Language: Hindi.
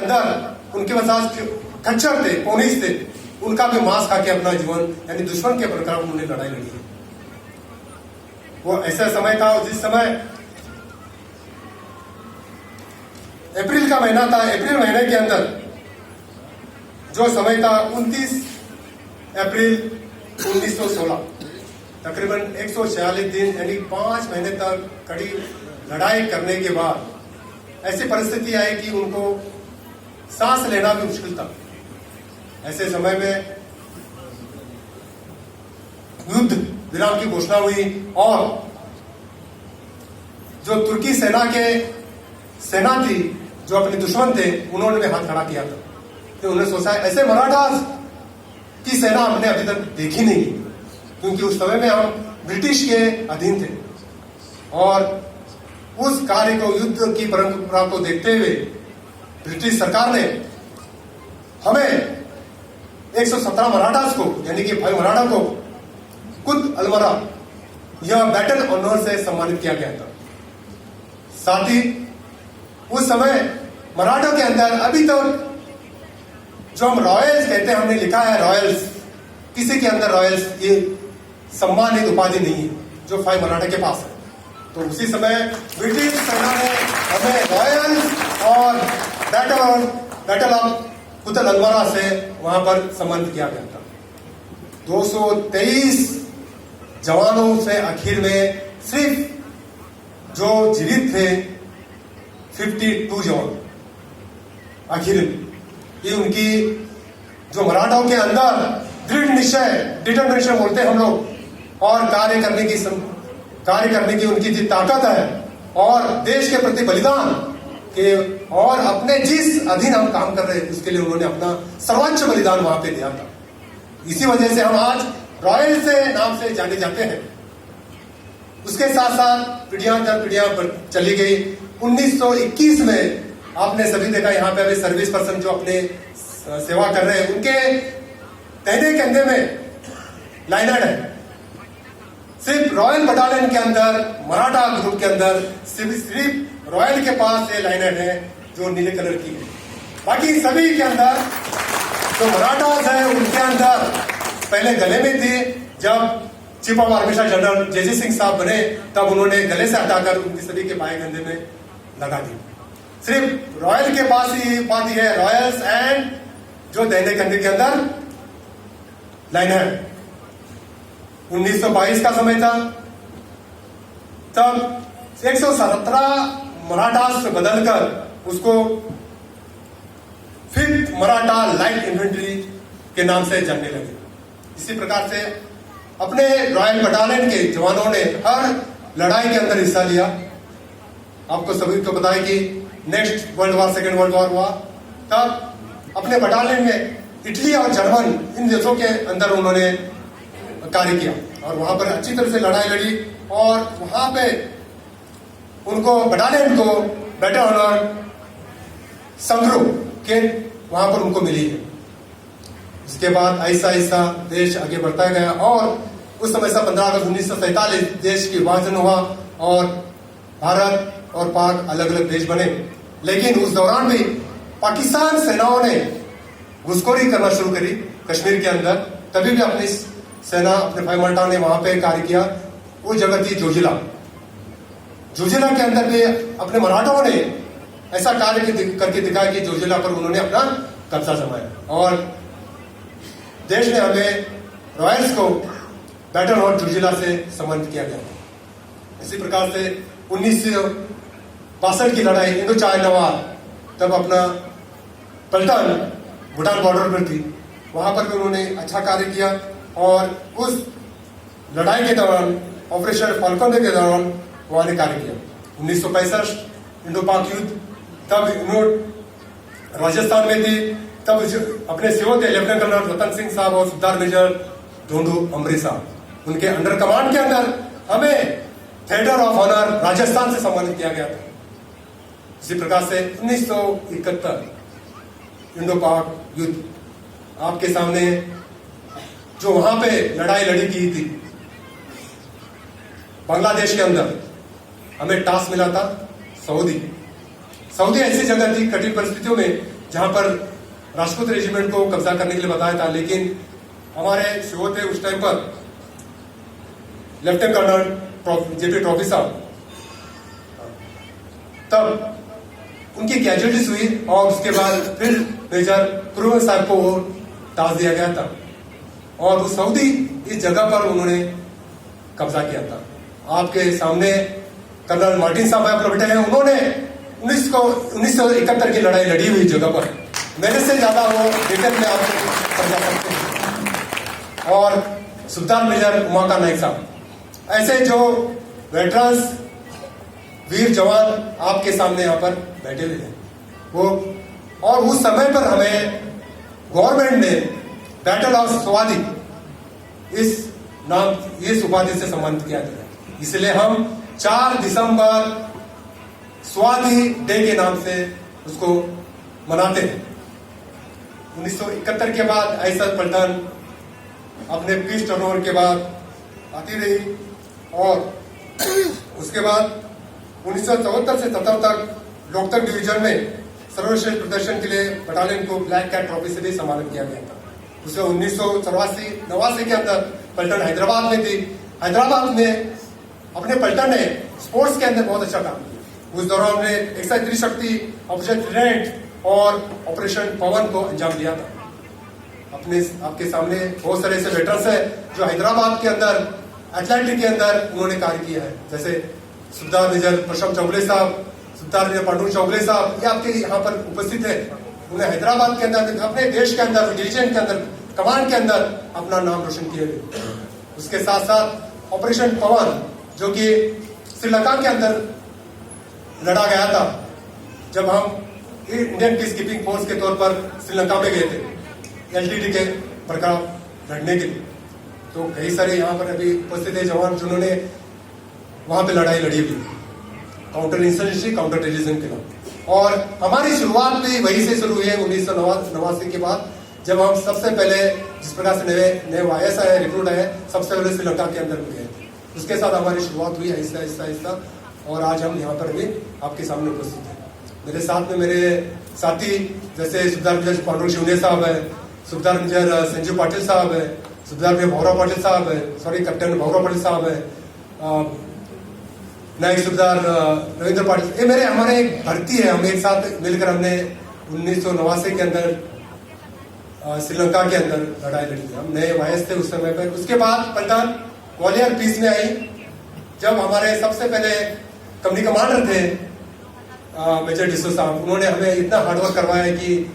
अंदर उनके पास खच्चर थे, पोनीस थे, उनका भी मांस खा के अपना जीवन यानी दुश्मन के प्रकार उन्होंने लड़ाई लड़ी है। वो ऐसा समय था जिस समय अप्रैल का महीना था। अप्रैल महीने के अंदर जो समय था 29 अप्रैल 1916, तकरीबन 146 दिन यानी 5 महीने तक कड़ी लड़ाई करने के बाद ऐसी परिस्थिति आई कि उनको सांस लेना भी मुश्किल था। ऐसे समय में युद्ध विराम की घोषणा हुई और जो तुर्की सेना थी, जो अपने दुश्मन थे, उन्होंने भी हाथ खड़ा किया था। तो उन्होंने सोचा ऐसे मराठास की सेना हमने अभी तक देखी नहीं, क्योंकि उस समय में हम ब्रिटिश के अधीन थे और उस कार्य को, युद्ध की परंपरा को देखते हुए ब्रिटिश सरकार ने हमें 117 मराठास को यानी कि भाई मराठा को कुद अलमरा यह बैटल ऑनर से सम्मानित किया गया था। साथ ही उस समय मराठों के अंदर अभी तक जो हम रॉयल्स कहते हैं, हमने लिखा है रॉयल्स, किसी के अंदर रॉयल्स ये सम्मानित उपाधि नहीं है जो भाई मराठा के पास है। तो उसी समय ब्रिटिश सेना ने हमें रॉयल्स और बैटल ऑफ कुतल अलमरा से वहां पर सम्मानित किया गया था। 223 जवानों से आखिर में सिर्फ जो जीवित थे 52 जवान आखिर ये उनकी जो मराठाओं के अंदर दृढ़ निश्चय, डिटरमिनेशन बोलते हैं हम लोग, और कार्य करने की उनकी जो ताकत है और देश के प्रति बलिदान के और अपने जिस अधीन हम काम कर रहे हैं उसके लिए उन्होंने अपना सर्वोच्च बलिदान वहां पे दिया था। इसी वजह से हम आज रॉयल से नाम से जाने जाते हैं। उसके साथ साथ पीढ़ियां दर पीढ़ियां चली गई। 1921 में आपने सभी देखा, यहाँ पे अभी सर्विस पर्सन जो अपने सेवा कर रहे हैं उनके कहने कंधे में लाइनर है। सिर्फ रॉयल बटालियन के अंदर, मराठा ग्रुप के अंदर सिर्फ रॉयल के पास ये लाइनर है जो नीले कलर की है। बाकी सभी के अंदर जो मराठास है उनके अंदर पहले गले में थी। जब chief of army staff general J G. Singh साहब बने तब उन्होंने गले से हटाकर उनकी सभी के बाएं कंधे में लगा दी। सिर्फ रॉयल के पास ही उपाधि है रॉयल्स एंड जो दाहिने कंधे के अंदर लाइनर। 1922 का समय था, तब 117 मराठास बदलकर उसको 5th मराठा लाइट इन्फेंट्री के नाम से जानने लगे। इसी प्रकार से अपने रॉयल बटालियन के जवानों ने हर लड़ाई के अंदर हिस्सा लिया। आपको सभी को पता है कि next world war, second world war हुआ, तब अपने बटालियन में इटली और जर्मन इन देशों के अंदर उन्होंने कार्य किया और वहां पर अच्छी तरह से लड़ाई लड़ी और वहां पे उनको बटालियन को बैटल ऑनर संग्रो के वहां पर उनको मिली है। इसके बाद ऐसा ऐसा देश आगे बढ़ता गया और उस समय से 15 अगस्त 1947 देश की विभाजन हुआ और भारत और पाक अलग अलग देश बने। लेकिन उस दौरान भी पाकिस्तान सेनाओं ने घुसखोरी करना शुरू करी कश्मीर के अंदर। तभी भी अपनी सेना, अपने भाई मराठा ने वहां पे कार्य किया। वो जगह थी जोजिला। जोजिला के अंदर भी अपने मराठाओं ने ऐसा कार्य करके दिखाया कि जोजिला पर उन्होंने अपना कब्जा जमाया और देश ने हमें रॉयल्स को बैटल ऑफ जोजिला से सम्मानित किया गया। इसी प्रकार से 1962 की लड़ाई, इंडो चाइना वॉर, तब अपना पलटन भूटान बॉर्डर पर थी, वहां पर भी उन्होंने अच्छा कार्य किया और उस लड़ाई के दौरान ऑपरेशन फाल्कन के दौरान उन्होंने कार्य किया। 1965 इंडो पाक युद्ध, तब राजस्थान में थी, तब अपने सेवक थे लेफ्टिनेंट कर्नल रतन सिंह साहब और सुधार मेजर ढूंढू अमरी साहब, उनके अंडर कमांड के अंदर हमें थिएटर ऑफ ऑनर राजस्थान से सम्मानित किया गया था। इसी प्रकार से 1971 इंडो पाक युद्ध आपके सामने जो वहां पे लड़ाई लड़ी की थी बांग्लादेश के अंदर, हमें टास्क मिला था सऊदी ऐसी जगह थी कठिन परिस्थितियों में जहां पर राजपूत रेजिमेंट को कब्जा करने के लिए बताया था, लेकिन हमारे शुरू थे उस टाइम पर लेफ्टिनेंट कर्नल जेपी ट्रॉफी साहब, तब उनकी कैजुअलिटीज हुई और उसके बाद फिर मेजर पुरवन साहब को वो ताज दिया गया था और वो सऊदी इस जगह पर उन्होंने कब्जा किया था। आपके सामने कर्नल मार्टिन साहब आप लोग बैठे हैं, उन्होंने 1971 की लड़ाई लड़ी हुई जगह पर, मेरे से ज्यादा वो डिटेल में आपको समझा सकते हैं। और सुल्तान मेजर उमाका नाइक साहब, ऐसे जो वेटरन्स वीर जवान आपके सामने यहाँ पर बैठे हुए हैं वो, और उस समय पर हमें गवर्नमेंट ने बैटल ऑफ स्वाति इस उपाधि से सम्मानित किया गया। इसलिए हम 4 दिसंबर स्वाति डे के नाम से उसको मनाते हैं। 1971 के बाद ऐसा पलटन अपने पीस टर्नओवर के बाद आती रही और उसके बाद 1974 से 77 तक लोकतक डिवीजन में सर्वश्रेष्ठ प्रदर्शन के लिए बटालियन को ब्लैक कैट ट्रॉफी से भी सम्मानित किया गया था। उसे 1984-89 के अंदर पलटन हैदराबाद में थी। हैदराबाद में अपने पलटन ने स्पोर्ट्स के अंदर बहुत अच्छा काम किया। उस दौरान ने एक्साइज त्रिशक्ति, ऑपरेशन ट्रिडेंट और ऑपरेशन पवन को अंजाम दिया था। आपके सामने बहुत सारे ऐसे वेटरन्स हैं जो हैदराबाद के अंदर एथलेटिक के अंदर उन्होंने कार्य किया है, जैसे सुबेदार मेजर प्रशम चौगले साहब, सुबेदार मेजर पांडुरंग चौगले साहब, ये आपके यहाँ पर उपस्थित है। उन्हें हैदराबाद के अंदर, अपने देश के अंदर, डिवीजन के अंदर, कमांड के अंदर अपना नाम रोशन किए गए। उसके साथ साथ ऑपरेशन पवन जो कि श्रीलंका के अंदर लड़ा गया था, जब हम इंडियन पीस कीपिंग फोर्स के तौर पर श्रीलंका में गए थे LTT के प्रकार लड़ने के लिए, तो कई सारे यहाँ पर अभी उपस्थित है जवान जिन्होंने वहां पे लड़ाई लड़ी हुई, काउंटर इंसर्जेंसी, काउंटर टेररिज्म के नाम। और हमारी शुरुआत भी वहीं से शुरू हुई है 1989 के बाद, जब हम सबसे पहले जिस प्रकार से नए वायस आए, रिक्रूट आए, सबसे पहले श्रीलंका के अंदर गए। उसके साथ हमारी शुरुआत हुई ऐसा और आज हम यहाँ पर अभी आपके सामने उपस्थित हैं। मेरे साथ में मेरे साथी जैसे सुबेदार मेजर पांडुरंग शिवने साहब है, सुबेदार मेजर संजीव पाटिल साहब है, सुबेदार मेजर भौरव पाटिल साहब है, कैप्टन भौरव पाटिल साहब है, नायक सुबेदार रविंद्र पाटिल, ये हमारे एक भर्ती है। हम एक साथ मिलकर हमने 1989 के अंदर श्रीलंका के अंदर लड़ाई लड़ी थी। हम नए वायस थे उस समय पर। उसके बाद पलटन ग्वालियर पीस में आई, जब हमारे सबसे पहले कंपनी कमांडर थे मेजर डिसो साहब, उन्होंने हमें इतना हार्डवर्क करवाया कि